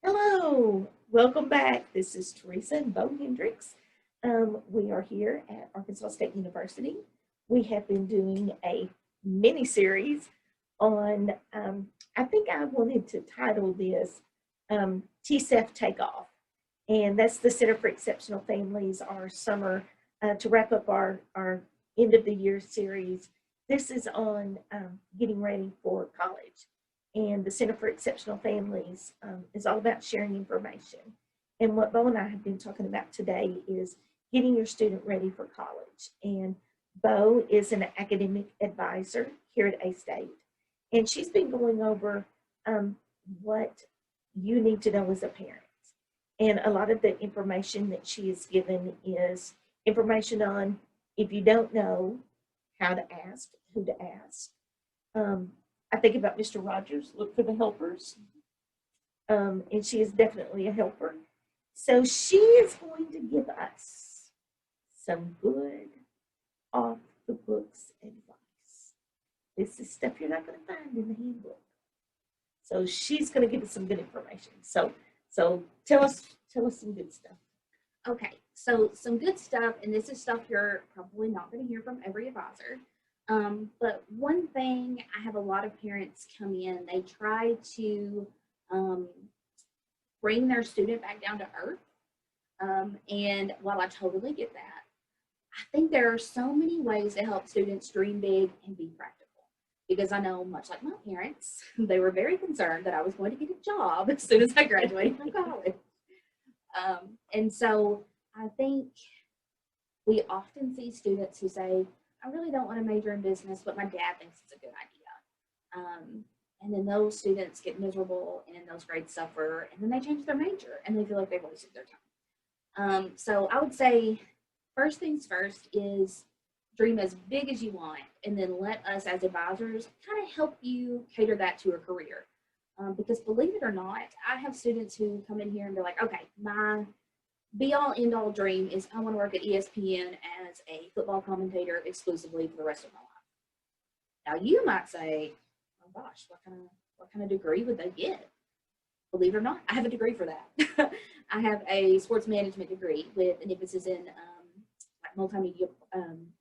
Hello, welcome back. This is Teresa and Bo Hendrix. We are here at Arkansas State University. We have been doing a mini series on, I think I wanted to title this TCEF Takeoff, and that's the Center for Exceptional Families, our summer to wrap up our end of the year series. This is on getting ready for college. And the Center for Exceptional Families is all about sharing information. And what Bo and I have been talking about today is getting your student ready for college. And Bo is an academic advisor here at A-State. And she's been going over what you need to know as a parent. And a lot of the information that she has given is information on if you don't know, how to ask, who to ask. I think about Mr. Rogers, look for the helpers. And she is definitely a helper. So she is going to give us some good off the books advice. This is stuff you're not going to find in the handbook. So she's going to give us some good information. So tell us some good stuff. Okay, so some good stuff, and this is stuff you're probably not going to hear from every advisor. But one thing, I have a lot of parents come in, they try to bring their student back down to earth. And while I totally get that, I think there are so many ways to help students dream big and be practical. Because I know, much like my parents, they were very concerned that I was going to get a job as soon as I graduated from college. And so I think we often see students who say, I really don't want to major in business, but my dad thinks it's a good idea. And then those students get miserable and those grades suffer, and then they change their major and they feel like they've wasted their time. So I would say first things first is dream as big as you want, and then let us as advisors kind of help you cater that to a career. Because believe it or not, I have students who come in here and be like, okay, my be all end all dream is I want to work at ESPN as a football commentator exclusively for the rest of my life. Now you might say, oh gosh, what kind of degree would they get? Believe it or not, I have a degree for that. I have a sports management degree with an emphasis in like multimedia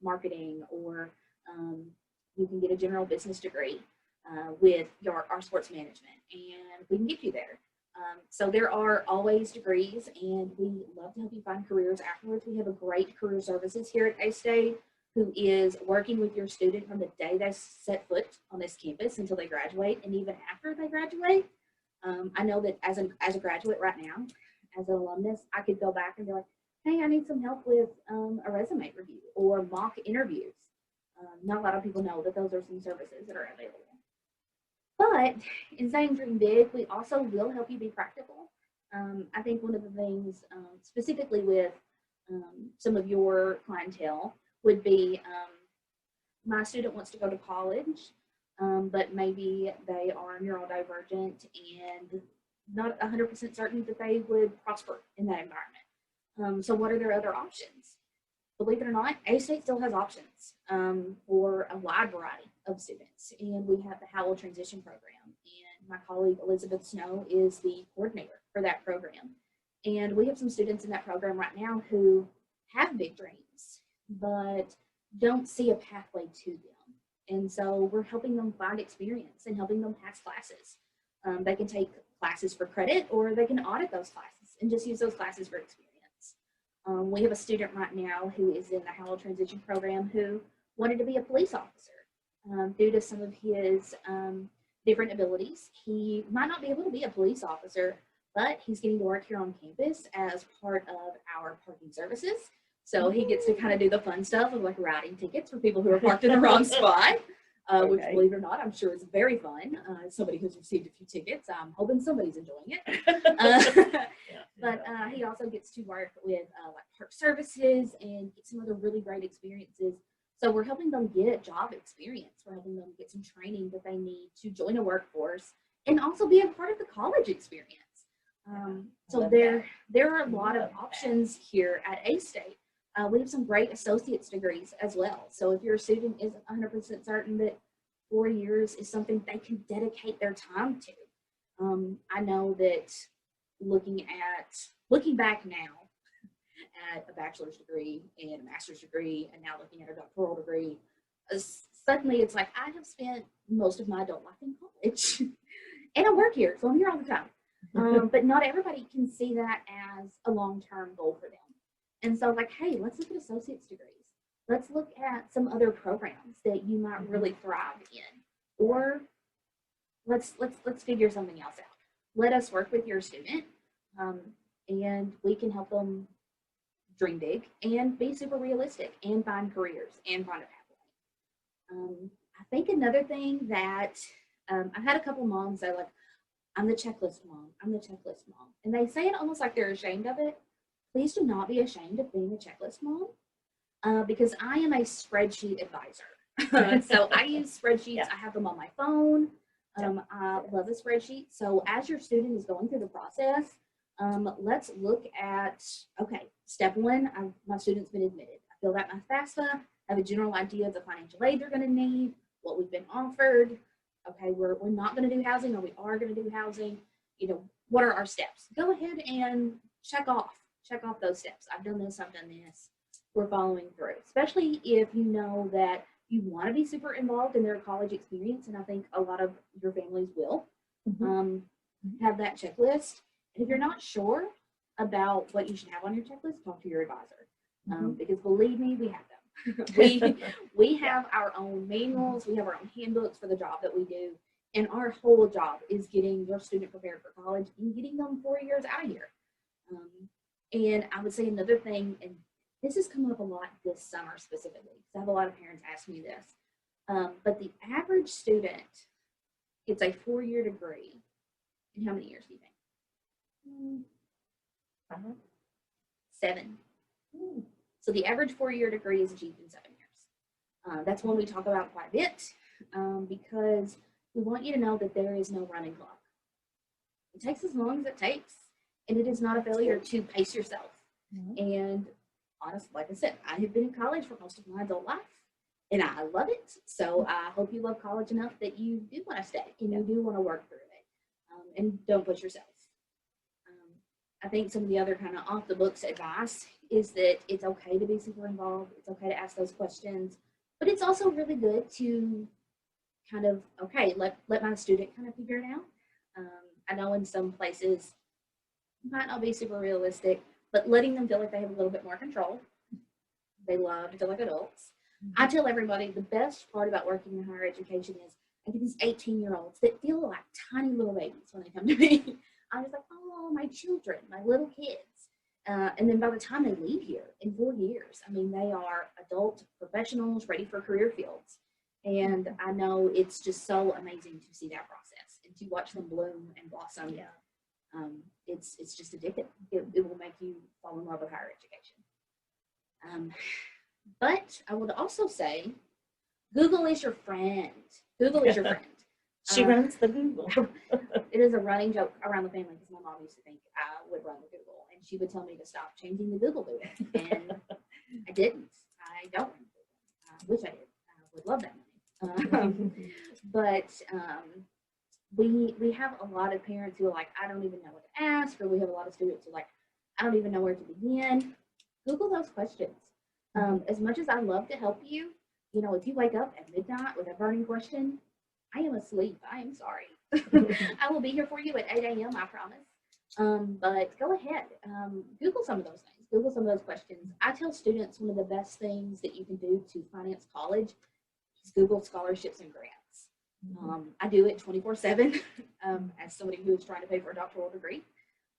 marketing, or you can get a general business degree with our sports management, and we can get you there. So there are always degrees, and we love to help you find careers afterwards. We have a great career services here at A-State who is working with your student from the day they set foot on this campus until they graduate, and even after they graduate. I know that as a graduate right now, as an alumnus, I could go back and be like, hey, I need some help with a resume review or mock interviews. Not a lot of people know that those are some services that are available. But in saying dream big, we also will help you be practical. I think one of the things, specifically with some of your clientele, would be my student wants to go to college, but maybe they are neurodivergent and not 100% certain that they would prosper in that environment. So what are their other options? Believe it or not, A-State still has options for a wide variety of students. And we have the Howell Transition Program. And my colleague Elizabeth Snow is the coordinator for that program. And we have some students in that program right now who have big dreams, but don't see a pathway to them. And so we're helping them find experience and helping them pass classes. They can take classes for credit, or they can audit those classes and just use those classes for experience. We have a student right now who is in the Howell Transition Program who wanted to be a police officer. Due to some of his different abilities, he might not be able to be a police officer, but he's getting to work here on campus as part of our parking services. So he gets to kind of do the fun stuff of like writing tickets for people who are parked in the wrong spot, which, believe it or not, I'm sure is very fun. As somebody who's received a few tickets, I'm hoping somebody's enjoying it. But he also gets to work with like park services and get some other really great experiences. So we're helping them get job experience. We're helping them get some training that they need to join a workforce and also be a part of the college experience. So there are a lot of options here at A-State. We have some great associate's degrees as well. So if your student isn't 100% certain that 4 years is something they can dedicate their time to, I know that looking back now at a bachelor's degree and a master's degree, and now looking at a doctoral degree, suddenly it's like I have spent most of my adult life in college, and I work here, so I'm here all the time. But not everybody can see that as a long-term goal for them. And so, like, hey, let's look at associate's degrees. Let's look at some other programs that you might really thrive in, or let's figure something else out. Let us work with your student, and we can help them dream big and be super realistic and find careers and find a pathway. I think another thing that I've had a couple moms say, like, I'm the checklist mom, I'm the checklist mom. And they say it almost like they're ashamed of it. Please do not be ashamed of being a checklist mom, because I am a spreadsheet advisor. So I use spreadsheets, Yeah. I have them on my phone. I love a spreadsheet. So as your student is going through the process, let's look at, okay, step one, my student's been admitted. I filled out my FAFSA, have a general idea of the financial aid they're going to need, what we've been offered. Okay, we're not going to do housing, or we are going to do housing. You know, what are our steps? Go ahead and check off those steps. I've done this, I've done this. We're following through, especially if you know that you want to be super involved in their college experience, and I think a lot of your families will have that checklist. And if you're not sure about what you should have on your checklist, talk to your advisor, because believe me, we have them. we have our own manuals, we have our own handbooks for the job that we do, and our whole job is getting your student prepared for college and getting them 4 years out of here. And I would say another thing, and this has come up a lot this summer specifically, because I have a lot of parents ask me this, but the average student gets a 4-year degree in how many years do you think? 7. So the average 4-year degree is achieved in 7 years. That's one we talk about quite a bit, because we want you to know that there is no running clock. It takes as long as it takes, and it is not a failure to pace yourself. And honestly, like I said, I have been in college for most of my adult life, and I love it. So I hope you love college enough that you do want to stay and you do want to work through it, and don't push yourself. I think some of the other kind of off the books advice is that it's okay to be super involved. It's okay to ask those questions, but it's also really good to kind of, okay, let my student kind of figure it out. I know in some places it might not be super realistic, but letting them feel like they have a little bit more control. They love to feel like adults. I tell everybody the best part about working in higher education is I get these 18-year-olds that feel like tiny little babies when they come to me. I'm just like, oh, my children, my little kids. And then by the time they leave here in 4 years, I mean, they are adult professionals ready for career fields. And I know it's just so amazing to see that process and to watch them bloom and blossom. Yeah. It's just addictive. It will make you fall in love with higher education. But I would also say, Google is your friend. Google is your friend. She runs the Google. It is a running joke around the family because my mom used to think I would run the Google, and she would tell me to stop changing the Google doodle, and I didn't. I don't run the Google. I wish I did. I would love that money. But we have a lot of parents who are like, I don't even know what to ask, or we have a lot of students who are like, I don't even know where to begin. Google those questions. As much as I love to help you, you know, if you wake up at midnight with a burning question, I am asleep. I am sorry. I will be here for you at 8 a.m., I promise. But go ahead. Google some of those things. Google some of those questions. I tell students one of the best things that you can do to finance college is Google scholarships and grants. I do it 24/7 as somebody who is trying to pay for a doctoral degree.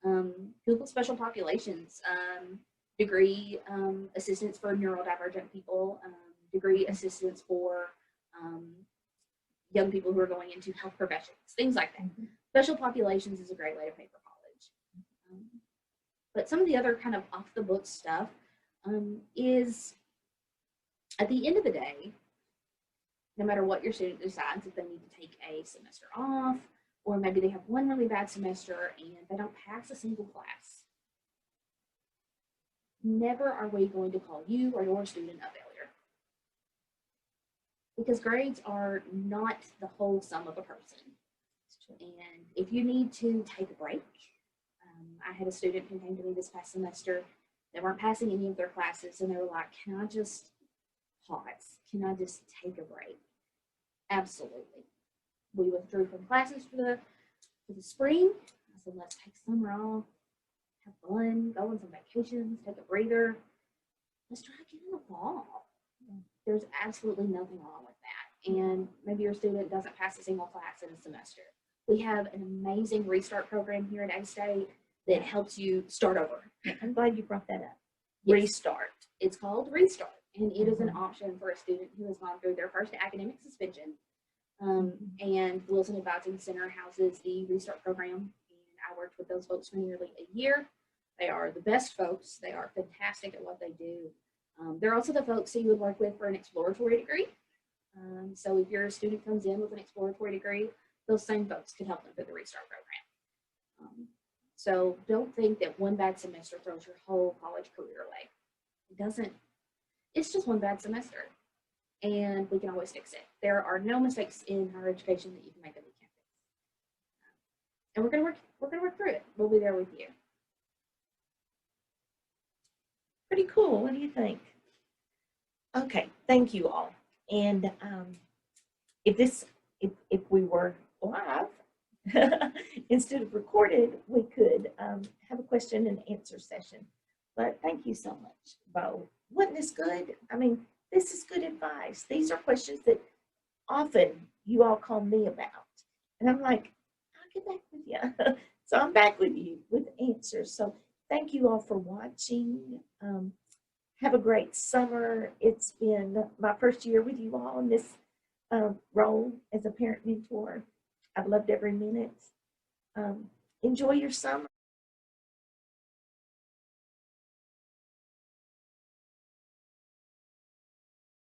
Google special populations, degree assistance for neurodivergent people, degree assistance for young people who are going into health professions, things like that. Special populations is a great way to pay for college. But some of the other kind of off the books stuff is, at the end of the day, no matter what your student decides, if they need to take a semester off, or maybe they have one really bad semester and they don't pass a single class, never are we going to call you or your student a failure. Because grades are not the whole sum of a person. And if you need to take a break, I had a student who came to me this past semester. They weren't passing any of their classes, and they were like, "Can I just pause? Can I just take a break?" Absolutely. We withdrew from classes for the spring. I said, "Let's take summer off, have fun, go on some vacations, take a breather. Let's try again in the fall." There's absolutely nothing wrong with that. And maybe your student doesn't pass a single class in a semester. We have an amazing restart program here at A-State that helps you start over. I'm glad you brought that up. Yes. Restart. It's called Restart, and it is an option for a student who has gone through their first academic suspension. And Wilson Advising Center houses the Restart program, and I worked with those folks for nearly a year. They are the best folks. They are fantastic at what they do. They're also the folks that you would work with for an exploratory degree. So if your student comes in with an exploratory degree, those same folks can help them through the Restart program. So don't think that one bad semester throws your whole college career away. It doesn't. It's just one bad semester, and we can always fix it. There are no mistakes in higher education that you can make that we can't fix. And we're gonna work through it. We'll be there with you. Pretty cool. What do you think? Okay, thank you all. And if we were live instead of recorded, we could have a question and answer session. But thank you so much, Bo. Wasn't this good? I mean, this is good advice. These are questions that often you all call me about. And I'm like, I'll get back with you. So I'm back with you with answers. So thank you all for watching. Have a great summer. It's been my first year with you all in this role as a parent mentor. I've loved every minute. Enjoy your summer.